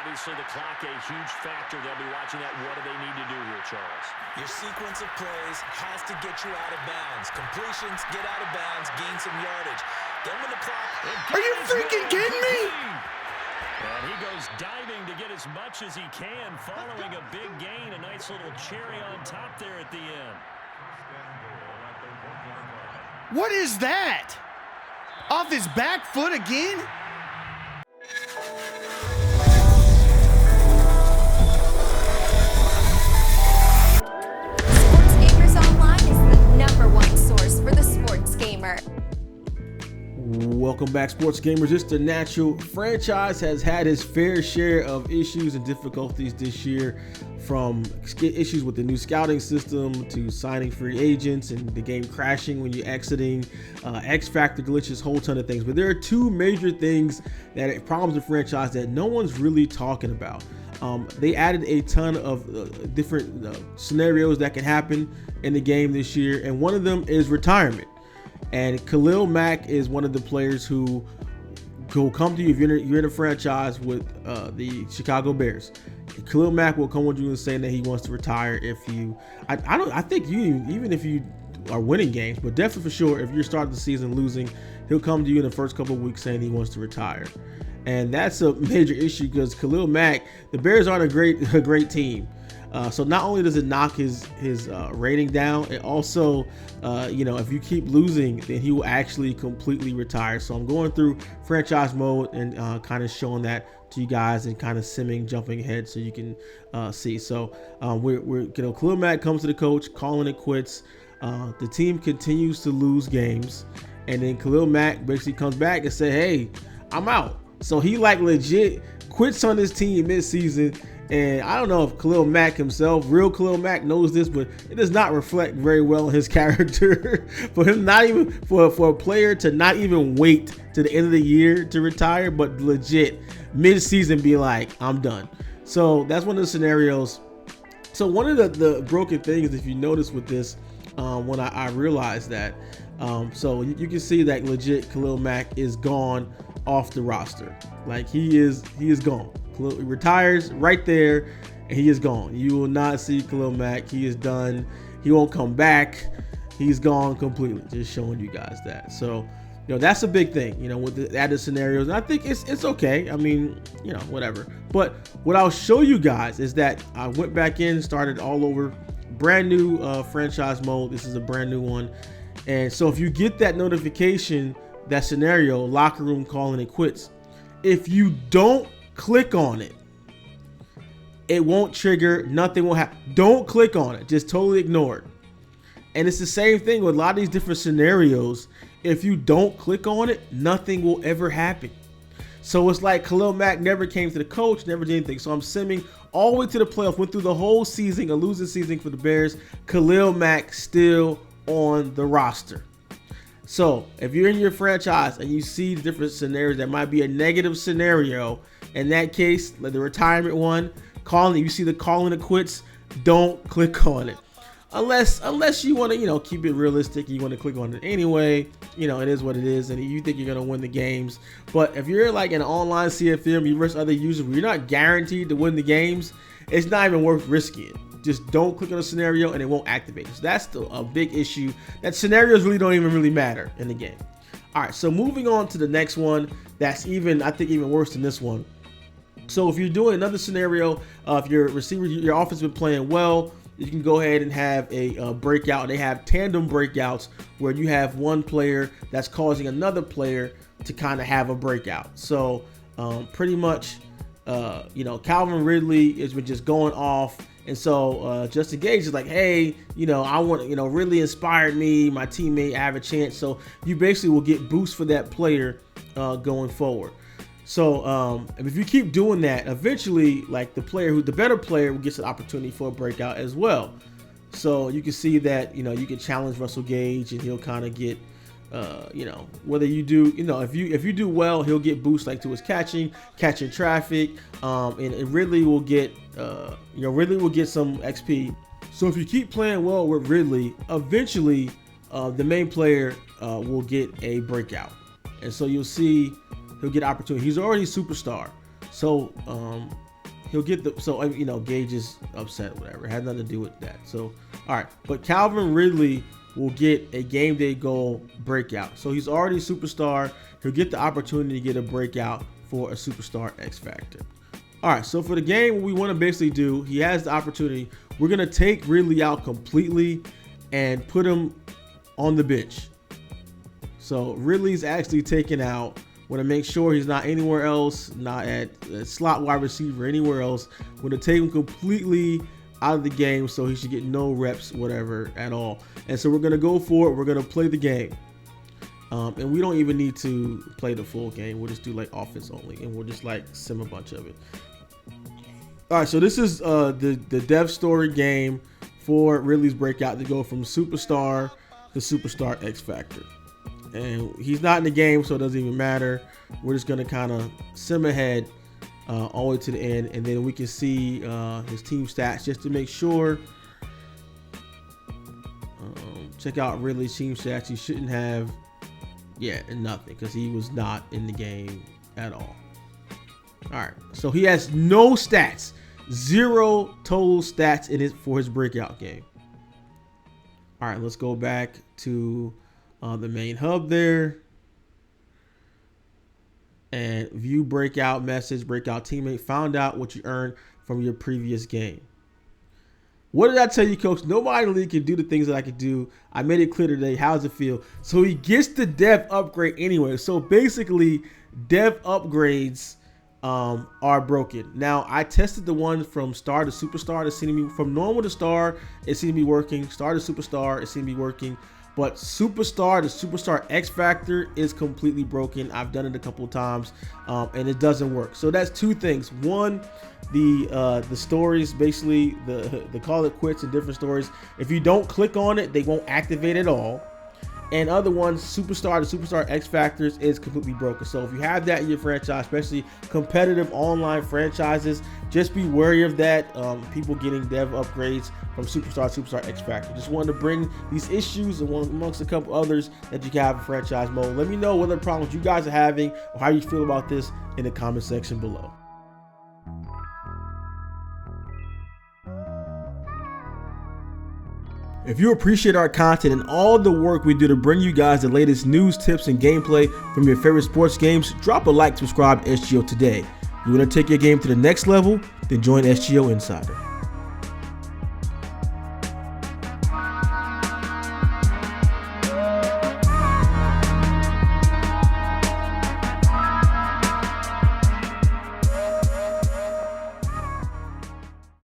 Obviously, the clock a huge factor. They'll be watching that. What do they need to do here, Charles? Your sequence of plays has to get you out of bounds. Completions, get out of bounds, gain some yardage. Then when the clock... Are you freaking kidding me? And he goes diving to get as much as he can, following a big gain. A nice little cherry on top there at the end. What is that? Off his back foot again? Sports Gamers Online is the #1 source for the sports gamer. Welcome back, sports gamers. It's the Natural franchise has had its fair share of issues and difficulties this year, from issues with the new scouting system to signing free agents and the game crashing when you're exiting, X Factor glitches, whole ton of things. But there are two major things that problems with the franchise that no one's really talking about. They added a ton of different scenarios that can happen in the game this year, and one of them is retirement. And Khalil Mack is one of the players who will come to you if you're in a franchise with the Chicago Bears. Khalil Mack will come with you and say that he wants to retire if you. I think you, even if you are winning games, but definitely for sure if you're starting the season losing, he'll come to you in the first couple of weeks saying he wants to retire. And that's a major issue because Khalil Mack, the Bears aren't a great team. So not only does it knock his rating down, it also, if you keep losing, then he will actually completely retire. So I'm going through franchise mode and kind of showing that to you guys and kind of jumping ahead so you can see. So Khalil Mack comes to the coach, calling it quits. The team continues to lose games, and then Khalil Mack basically comes back and say, "Hey, I'm out." So he legit quits on his team mid-season. And I don't know if Khalil Mack himself, real Khalil Mack, knows this, but it does not reflect very well on his character. For him not even, for a player to not even wait to the end of the year to retire, but legit mid-season be like, I'm done. So that's one of the scenarios. So one of the broken things, if you notice with this, when I realized that, so you can see that legit Khalil Mack is gone off the roster. Like he is gone. He retires right there and he is gone. You will not see Khalil Mack. He is done. He won't come back. He's gone completely. Just showing you guys that. So, that's a big thing, with the added scenarios. And I think it's okay. I mean, whatever. But what I'll show you guys is that I went back in, started all over, brand new franchise mode. This is a brand new one. And so if you get that notification, that scenario, locker room calling it quits, if you don't click on it, it won't trigger, nothing will happen. Don't click on it, just totally ignore it. And it's the same thing with a lot of these different scenarios. If you don't click on it, nothing will ever happen. So it's like Khalil Mack never came to the coach, never did anything. So I'm simming all the way to the playoffs, went through the whole season, a losing season for the Bears. Khalil Mack still on the roster. So if you're in your franchise and you see different scenarios, that might be a negative scenario. In that case, like the retirement one, you see the calling it quits, don't click on it. Unless you want to, keep it realistic, you want to click on it anyway, it is what it is, and you think you're going to win the games. But if you're like an online CFM, you versus other users, you're not guaranteed to win the games, it's not even worth risking it. Just don't click on a scenario and it won't activate. So that's a big issue. That scenarios really don't even really matter in the game. All right, so moving on to the next one, that's I think even worse than this one. So if you're doing another scenario, if your receiver, your offense has been playing well, you can go ahead and have a breakout. They have tandem breakouts where you have one player that's causing another player to kind of have a breakout. So pretty much, Calvin Ridley has been just going off. And so Justin Gage is like, hey, I want, really inspired me. My teammate, I have a chance. So you basically will get boost for that player going forward. So if you keep doing that, eventually, like the better player will get an opportunity for a breakout as well. So you can see that, you can challenge Russell Gage and he'll kind of get, whether you do, if you do well, he'll get boost like to his catching traffic, and Ridley will get, Ridley will get some XP. So if you keep playing well with Ridley, eventually the main player will get a breakout. And so you'll see he'll get opportunity. He's already a superstar. So he'll get the, so you know, Gage is upset, whatever. It had nothing to do with that. So all right, but Calvin Ridley will get a game day goal breakout. So he's already a superstar. He'll get the opportunity to get a breakout for a superstar X Factor. All right, so for the game, what we want to basically do, he has the opportunity. We're going to take Ridley out completely and put him on the bench. So Ridley's actually taken out. Want to make sure he's not anywhere else, not at slot wide receiver, anywhere else. Want to take him completely out of the game, so he should get no reps, whatever, at all. And so we're going to go for it. We're going to play the game. And we don't even need to play the full game. We'll just do like offense only, and we'll just like sim a bunch of it. All right, so this is the dev story game for Ridley's breakout to go from superstar to superstar X Factor. And he's not in the game, so it doesn't even matter. We're just going to kind of sim ahead all the way to the end, and then we can see his team stats just to make sure. Check out Ridley's team stats. He shouldn't have, nothing, because he was not in the game at all. All right, so he has no stats, 0 total stats in it for his breakout game. All right, let's go back to the main hub there and view breakout message, breakout teammate. Found out what you earned from your previous game. What did I tell you, coach? Nobody in the league can do the things that I could do. I made it clear today. How does it feel? So he gets the dev upgrade anyway. So basically, dev upgrades are broken. Now, I tested the one from star to superstar. It seemed to be from normal to star. It seemed to be working. Star to superstar. It seemed to be working. But superstar to superstar X Factor is completely broken. I've done it a couple of times, and it doesn't work. So that's two things. One, the stories, basically the call it quits and different stories. If you don't click on it, they won't activate at all. And other ones, superstar to superstar X Factors, is completely broken. So if you have that in your franchise, especially competitive online franchises, just be wary of that. People getting dev upgrades from superstar to superstar X Factor. Just wanted to bring these issues amongst a couple others that you can have in franchise mode. Let me know what other problems you guys are having or how you feel about this in the comment section below. If you appreciate our content and all the work we do to bring you guys the latest news, tips, and gameplay from your favorite sports games, drop a like, subscribe to SGO today. You want to take your game to the next level? Then join SGO Insider.